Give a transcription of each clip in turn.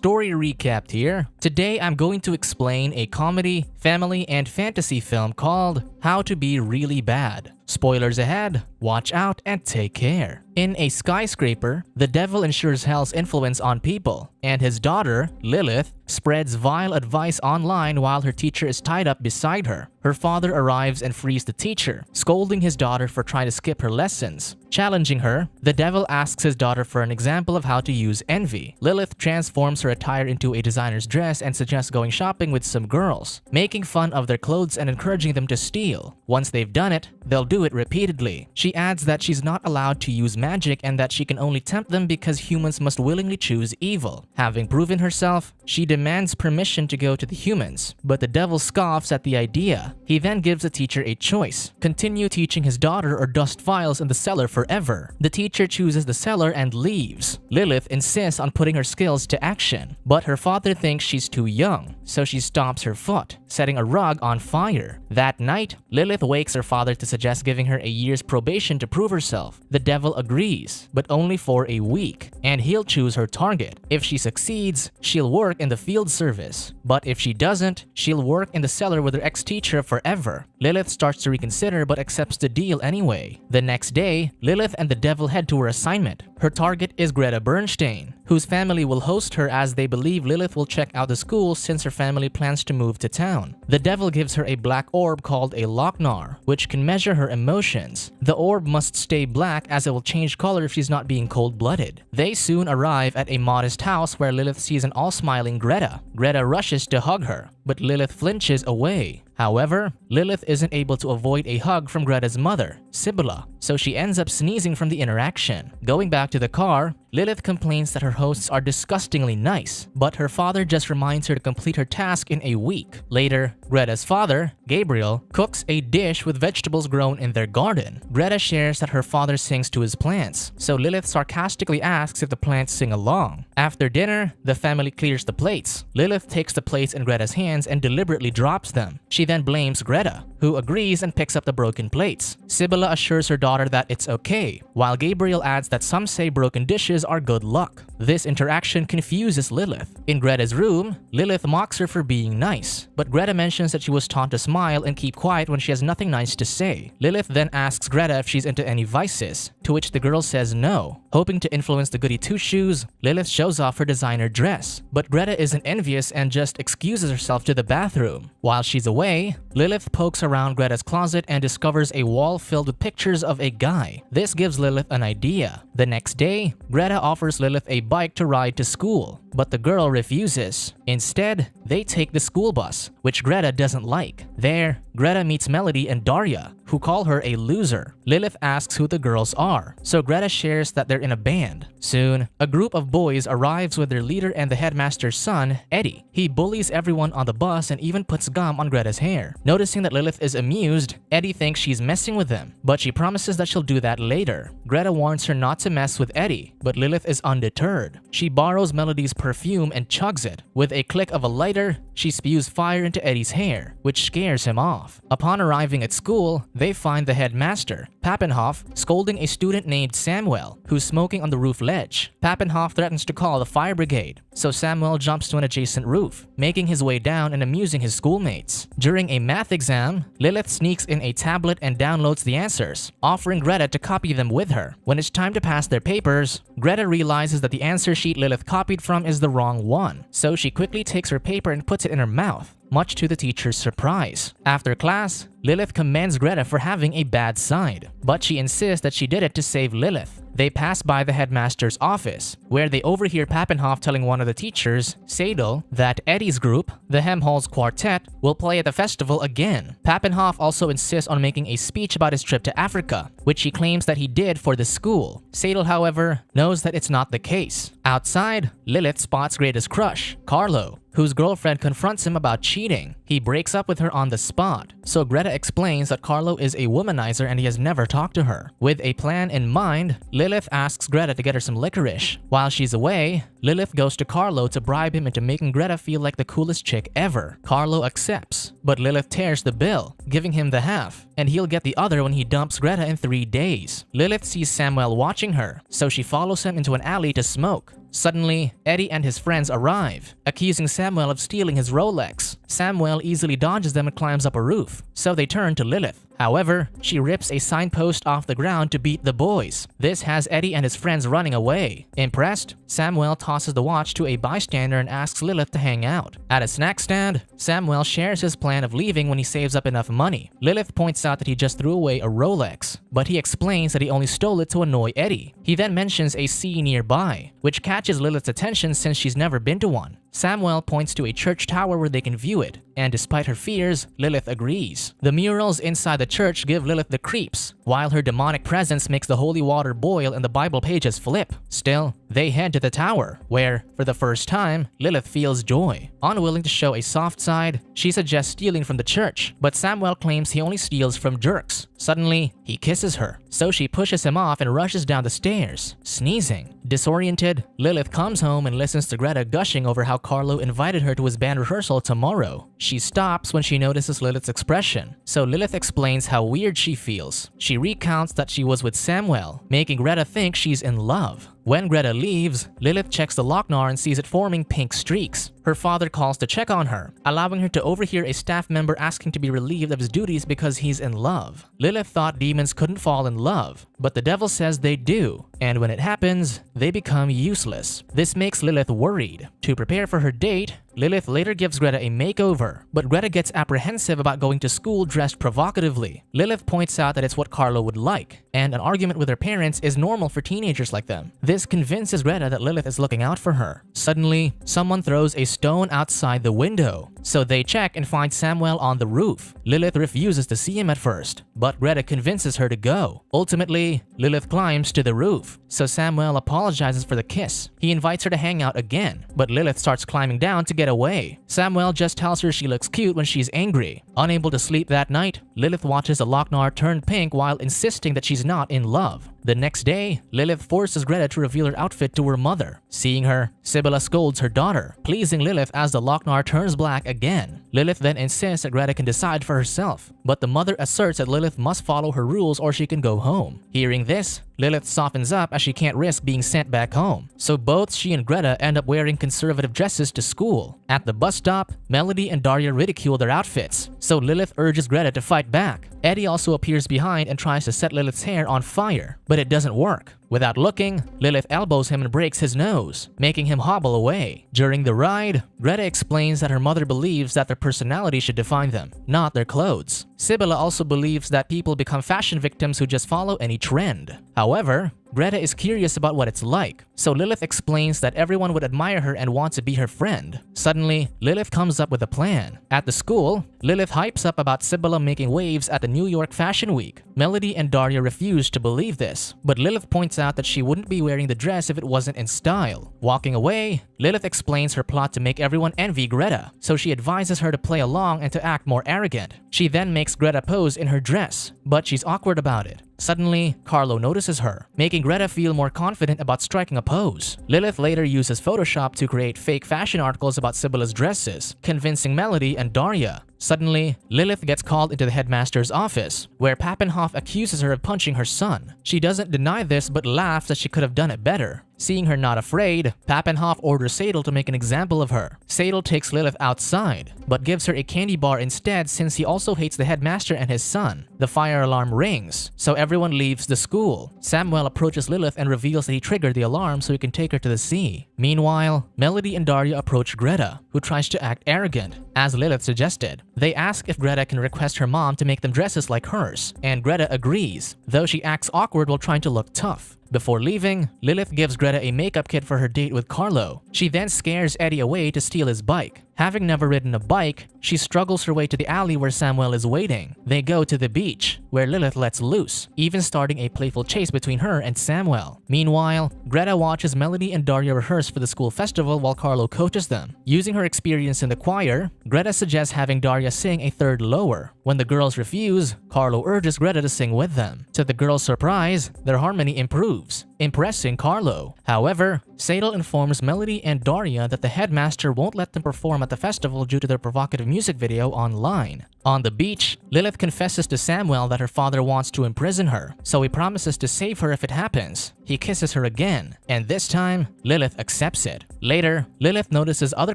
story recapped here. Today I'm going to explain a comedy, family, and fantasy film called How to Be Really Bad. Spoilers ahead, watch out and take care. In a skyscraper, the devil ensures hell's influence on people, and his daughter, Lilith, spreads vile advice online while her teacher is tied up beside her. Her father arrives and frees the teacher, scolding his daughter for trying to skip her lessons. Challenging her, the devil asks his daughter for an example of how to use envy. Lilith transforms her attire into a designer's dress and suggests going shopping with some girls, making fun of their clothes and encouraging them to steal. Once they've done it, they'll do it repeatedly. She adds that she's not allowed to use magic and that she can only tempt them because humans must willingly choose evil. Having proven herself, she demands permission to go to the humans, but the devil scoffs at the idea. He then gives the teacher a choice: continue teaching his daughter or dust files in the cellar forever. The teacher chooses the cellar and leaves. Lilith insists on putting her skills to action, but her father thinks she's too young, so she stomps her foot, setting a rug on fire. That night, Lilith wakes her father to suggest giving her a year's probation to prove herself. The devil agrees, but only for a week, and he'll choose her target. If she succeeds, she'll work in the field service, but if she doesn't, she'll work in the cellar with her ex-teacher forever. Lilith starts to reconsider but accepts the deal anyway. The next day, Lilith and the devil head to her assignment. Her target is Greta Bernstein, whose family will host her as they believe Lilith will check out the school since her family plans to move to town. The devil gives her a black orb called a Lochnar, which can measure her emotions. The orb must stay black as it will change color if she's not being cold-blooded. They soon arrive at a modest house where Lilith sees an all-smiling Greta. Greta rushes to hug her, but Lilith flinches away. However, Lilith isn't able to avoid a hug from Greta's mother, Sibylla, so she ends up sneezing from the interaction. Going back to the car, Lilith complains that her hosts are disgustingly nice, but her father just reminds her to complete her task in a week. Later, Greta's father, Gabriel, cooks a dish with vegetables grown in their garden. Greta shares that her father sings to his plants, so Lilith sarcastically asks if the plants sing along. After dinner, the family clears the plates. Lilith takes the plates in Greta's hands and deliberately drops them. She then blames Greta, who agrees and picks up the broken plates. Sibylla assures her daughter that it's okay, while Gabriel adds that some say broken dishes are good luck. This interaction confuses Lilith. In Greta's room, Lilith mocks her for being nice, but Greta mentions that she was taught to smile and keep quiet when she has nothing nice to say. Lilith then asks Greta if she's into any vices, to which the girl says no. Hoping to influence the goody two-shoes, Lilith shows off her designer dress, but Greta isn't envious and just excuses herself to the bathroom. While she's away, Lilith pokes around Greta's closet and discovers a wall filled with pictures of a guy. This gives Lilith an idea. The next day, Greta offers Lilith a bike to ride to school, but the girl refuses. Instead, they take the school bus, which Greta doesn't like. There, Greta meets Melody and Daria, who call her a loser. Lilith asks who the girls are, so Greta shares that they're in a band. Soon, a group of boys arrives with their leader and the headmaster's son, Eddie. He bullies everyone on the bus and even puts gum on Greta's hair. Noticing that Lilith is amused, Eddie thinks she's messing with him, but she promises that she'll do that later. Greta warns her not to mess with Eddie, but Lilith is undeterred. She borrows Melody's perfume and chugs it. With a click of a lighter, she spews fire into Eddie's hair, which scares him off. Upon arriving at school, they find the headmaster, Pappenhoff, scolding a student named Samuel, who's smoking on the roof ledge. Pappenhoff threatens to call the fire brigade, so Samuel jumps to an adjacent roof, making his way down and amusing his schoolmates. During a math exam, Lilith sneaks in a tablet and downloads the answers, offering Greta to copy them with her. When it's time to pass their papers, Greta realizes that the answer sheet Lilith copied from is the wrong one, so she quickly takes her paper and puts it in her mouth, much to the teacher's surprise. After class, Lilith commends Greta for having a bad side, but she insists that she did it to save Lilith. They pass by the headmaster's office, where they overhear Pappenhoff telling one of the teachers, Sadel, that Eddie's group, the Helmholtz Quartet, will play at the festival again. Pappenhoff also insists on making a speech about his trip to Africa, which he claims that he did for the school. Sadel, however, knows that it's not the case. Outside, Lilith spots Greta's crush, Carlo, whose girlfriend confronts him about cheating. He breaks up with her on the spot, so Greta explains that Carlo is a womanizer and he has never talked to her. With a plan in mind, Lilith asks Greta to get her some licorice. While she's away, Lilith goes to Carlo to bribe him into making Greta feel like the coolest chick ever. Carlo accepts, but Lilith tears the bill, giving him the half, and he'll get the other when he dumps Greta in 3 days. Lilith sees Samuel watching her, so she follows him into an alley to smoke. Suddenly, Eddie and his friends arrive, accusing Samuel of stealing his Rolex. Samuel easily dodges them and climbs up a roof, so they turn to Lilith. However, she rips a signpost off the ground to beat the boys. This has Eddie and his friends running away. Impressed, Samuel tosses the watch to a bystander and asks Lilith to hang out. At a snack stand, Samuel shares his plan of leaving when he saves up enough money. Lilith points out that he just threw away a Rolex, but he explains that he only stole it to annoy Eddie. He then mentions a sea nearby, which catches Lilith's attention since she's never been to one. Samuel points to a church tower where they can view it, and despite her fears, Lilith agrees. The murals inside the church give Lilith the creeps, while her demonic presence makes the holy water boil and the Bible pages flip. Still, they head to the tower, where, for the first time, Lilith feels joy. Unwilling to show a soft side, she suggests stealing from the church, but Samuel claims he only steals from jerks. Suddenly, he kisses her, so she pushes him off and rushes down the stairs, sneezing. Disoriented, Lilith comes home and listens to Greta gushing over how Carlo invited her to his band rehearsal tomorrow. She stops when she notices Lilith's expression, so Lilith explains how weird she feels. She recounts that she was with Samuel, making Greta think she's in love. When Greta leaves, Lilith checks the locknar and sees it forming pink streaks. Her father calls to check on her, allowing her to overhear a staff member asking to be relieved of his duties because he's in love. Lilith thought demons couldn't fall in love, but the devil says they do, and when it happens, they become useless. This makes Lilith worried. To prepare for her date, Lilith later gives Greta a makeover, but Greta gets apprehensive about going to school dressed provocatively. Lilith points out that it's what Carlo would like, and an argument with her parents is normal for teenagers like them. This convinces Greta that Lilith is looking out for her. Suddenly, someone throws a stone outside the window, so they check and find Samuel on the roof. Lilith refuses to see him at first, but Greta convinces her to go. Ultimately, Lilith climbs to the roof, so Samuel apologizes for the kiss. He invites her to hang out again, but Lilith starts climbing down to get away. Samuel just tells her she looks cute when she's angry. Unable to sleep that night, Lilith watches the locknar turn pink while insisting that she's not in love. The next day, Lilith forces Greta to reveal her outfit to her mother. Seeing her, Sibylla scolds her daughter, pleasing Lilith as the locknar turns black again. Lilith then insists that Greta can decide for herself, but the mother asserts that Lilith must follow her rules or she can go home. Hearing this, Lilith softens up as she can't risk being sent back home, so both she and Greta end up wearing conservative dresses to school. At the bus stop, Melody and Daria ridicule their outfits, so Lilith urges Greta to fight back. Eddie also appears behind and tries to set Lilith's hair on fire, but it doesn't work. Without looking, Lilith elbows him and breaks his nose, making him hobble away. During the ride, Greta explains that her mother believes that their personality should define them, not their clothes. Sibylla also believes that people become fashion victims who just follow any trend. However, Greta is curious about what it's like, so Lilith explains that everyone would admire her and want to be her friend. Suddenly, Lilith comes up with a plan. At the school, Lilith hypes up about Sibylla making waves at the New York Fashion Week. Melody and Daria refuse to believe this, but Lilith points out that she wouldn't be wearing the dress if it wasn't in style. Walking away, Lilith explains her plot to make everyone envy Greta, so she advises her to play along and to act more arrogant. She then makes Greta pose in her dress, but she's awkward about it. Suddenly, Carlo notices her, making Greta feel more confident about striking a pose. Lilith later uses Photoshop to create fake fashion articles about Sibylla's dresses, convincing Melody and Daria. Suddenly, Lilith gets called into the headmaster's office, where Pappenhoff accuses her of punching her son. She doesn't deny this but laughs that she could have done it better. Seeing her not afraid, Pappenhoff orders Sadel to make an example of her. Sadel takes Lilith outside, but gives her a candy bar instead since he also hates the headmaster and his son. The fire alarm rings, so everyone leaves the school. Samuel approaches Lilith and reveals that he triggered the alarm so he can take her to the sea. Meanwhile, Melody and Daria approach Greta, who tries to act arrogant, as Lilith suggested. They ask if Greta can request her mom to make them dresses like hers, and Greta agrees, though she acts awkward while trying to look tough. Before leaving, Lilith gives Greta a makeup kit for her date with Carlo. She then scares Eddie away to steal his bike. Having never ridden a bike, she struggles her way to the alley where Samuel is waiting. They go to the beach, where Lilith lets loose, even starting a playful chase between her and Samuel. Meanwhile, Greta watches Melody and Daria rehearse for the school festival while Carlo coaches them. Using her experience in the choir, Greta suggests having Daria sing a third lower. When the girls refuse, Carlo urges Greta to sing with them. To the girls' surprise, their harmony improves. impressing Carlo. However, Sadal informs Melody and Daria that the headmaster won't let them perform at the festival due to their provocative music video online. On the beach, Lilith confesses to Samuel that her father wants to imprison her, so he promises to save her if it happens. He kisses her again, and this time, Lilith accepts it. Later, Lilith notices other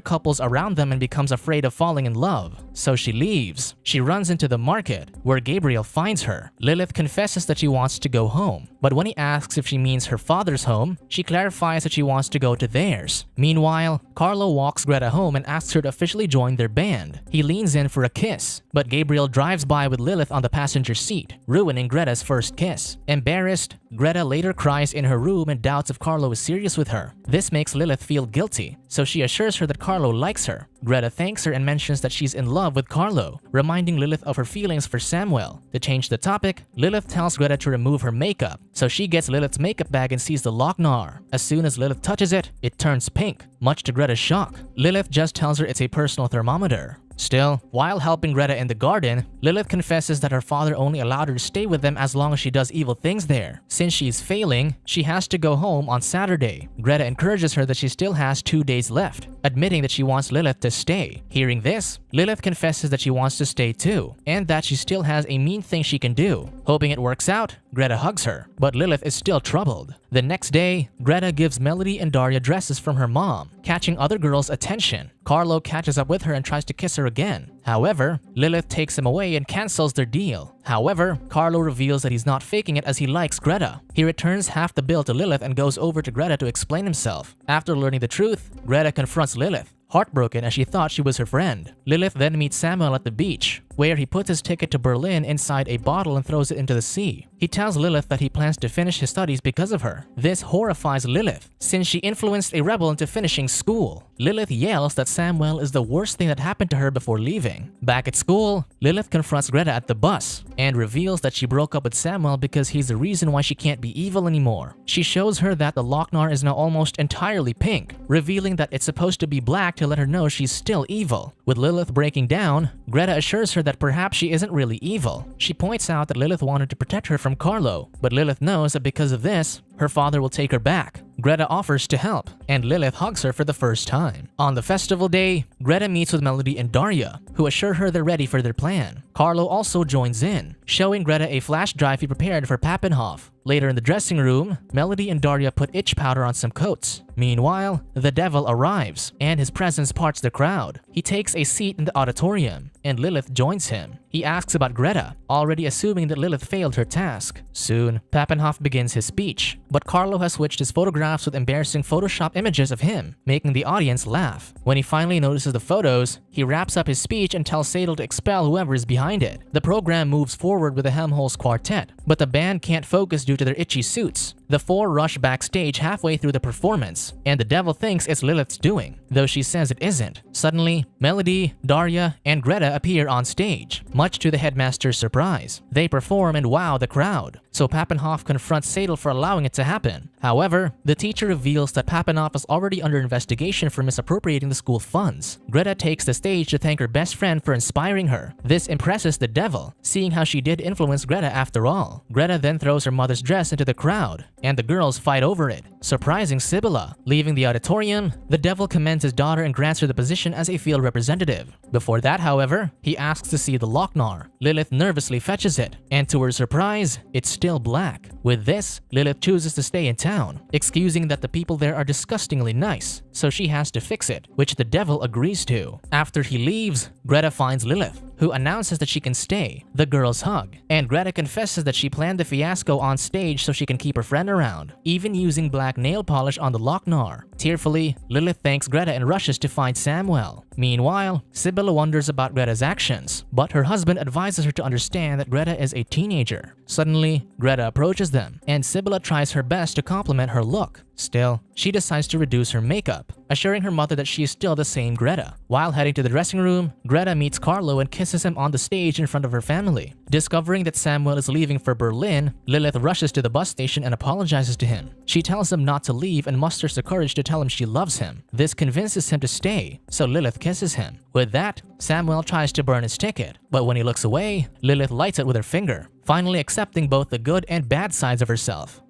couples around them and becomes afraid of falling in love, so she leaves. She runs into the market, where Gabriel finds her. Lilith confesses that she wants to go home, but when he asks if she means her father's home, she clarifies that she wants to go to theirs. Meanwhile, Carlo walks Greta home and asks her to officially join their band. He leans in for a kiss, but Gabriel drives by with Lilith on the passenger seat, ruining Greta's first kiss. Embarrassed, Greta later cries in her room and doubts if Carlo is serious with her. This makes Lilith feel guilty, so she assures her that Carlo likes her. Greta thanks her and mentions that she's in love with Carlo, reminding Lilith of her feelings for Samuel. To change the topic, Lilith tells Greta to remove her makeup, so she gets Lilith's makeup bag and sees the Lochnar. As soon as Lilith touches it, it turns pink, much to Greta's shock. Lilith just tells her it's a personal thermometer. Still, while helping Greta in the garden, Lilith confesses that her father only allowed her to stay with them as long as she does evil things there. Since she's failing, she has to go home on Saturday. Greta encourages her that she still has 2 days left, admitting that she wants Lilith to stay. Hearing this, Lilith confesses that she wants to stay too, and that she still has a mean thing she can do. Hoping it works out, Greta hugs her, but Lilith is still troubled. The next day, Greta gives Melody and Daria dresses from her mom, catching other girls' attention. Carlo catches up with her and tries to kiss her again. However, Lilith takes him away and cancels their deal. However, Carlo reveals that he's not faking it as he likes Greta. He returns half the bill to Lilith and goes over to Greta to explain himself. After learning the truth, Greta confronts Lilith, heartbroken as she thought she was her friend. Lilith then meets Samuel at the beach, where he puts his ticket to Berlin inside a bottle and throws it into the sea. He tells Lilith that he plans to finish his studies because of her. This horrifies Lilith, since she influenced a rebel into finishing school. Lilith yells that Samuel is the worst thing that happened to her before leaving. Back at school, Lilith confronts Greta at the bus and reveals that she broke up with Samuel because he's the reason why she can't be evil anymore. She shows her that the Lochnar is now almost entirely pink, revealing that it's supposed to be black to let her know she's still evil. With Lilith breaking down, Greta assures her that perhaps she isn't really evil. She points out that Lilith wanted to protect her from Carlo, but Lilith knows that because of this, her father will take her back. Greta offers to help, and Lilith hugs her for the first time. On the festival day, Greta meets with Melody and Daria, who assure her they're ready for their plan. Carlo also joins in, showing Greta a flash drive he prepared for Pappenhof. Later in the dressing room, Melody and Daria put itch powder on some coats. Meanwhile, the devil arrives, and his presence parts the crowd. He takes a seat in the auditorium, and Lilith joins him. He asks about Greta, already assuming that Lilith failed her task. Soon, Pappenhof begins his speech, but Carlo has switched his photographs with embarrassing Photoshop images of him, making the audience laugh. When he finally notices the photos, he wraps up his speech and tells Sadal to expel whoever is behind it. The program moves forward with the Helmholtz Quartet, but the band can't focus due to their itchy suits. The four rush backstage halfway through the performance, and the devil thinks it's Lilith's doing, though she says it isn't. Suddenly, Melody, Daria, and Greta appear on stage, much to the headmaster's surprise. They perform and wow the crowd, so Pappenhof confronts Sadal for allowing it to happen. However, the teacher reveals that Pappenhof is already under investigation for misappropriating the school funds. Greta takes the stage to thank her best friend for inspiring her. This impresses the devil, seeing how she did influence Greta after all. Greta then throws her mother's dress into the crowd, and the girls fight over it, surprising Sibylla. Leaving the auditorium, the devil commends his daughter and grants her the position as a field representative. Before that, however, he asks to see the Lochnar. Lilith nervously fetches it, and to her surprise, it's still black. With this, Lilith chooses to stay in town, excusing that the people there are disgustingly nice, so she has to fix it, which the devil agrees to. After he leaves, Greta finds Lilith, who announces that she can stay. The girls hug, and Greta confesses that she planned the fiasco on stage so she can keep her friend around, even using black nail polish on the Lochnar. Tearfully, Lilith thanks Greta and rushes to find Samuel. Meanwhile, Sibylla wonders about Greta's actions, but her husband advises her to understand that Greta is a teenager. Suddenly, Greta approaches them, and Sibylla tries her best to compliment her look. Still, she decides to reduce her makeup, assuring her mother that she is still the same Greta. While heading to the dressing room, Greta meets Carlo and kisses him on the stage in front of her family. Discovering that Samuel is leaving for Berlin, Lilith rushes to the bus station and apologizes to him. She tells him not to leave and musters the courage to tell him she loves him. This convinces him to stay, so Lilith kisses him. With that, Samuel tries to burn his ticket, but when he looks away, Lilith lights it with her finger, finally accepting both the good and bad sides of herself.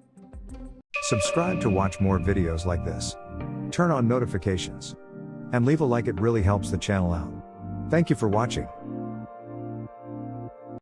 Subscribe to watch more videos like this. Turn on notifications. And leave a like, it really helps the channel out. Thank you for watching.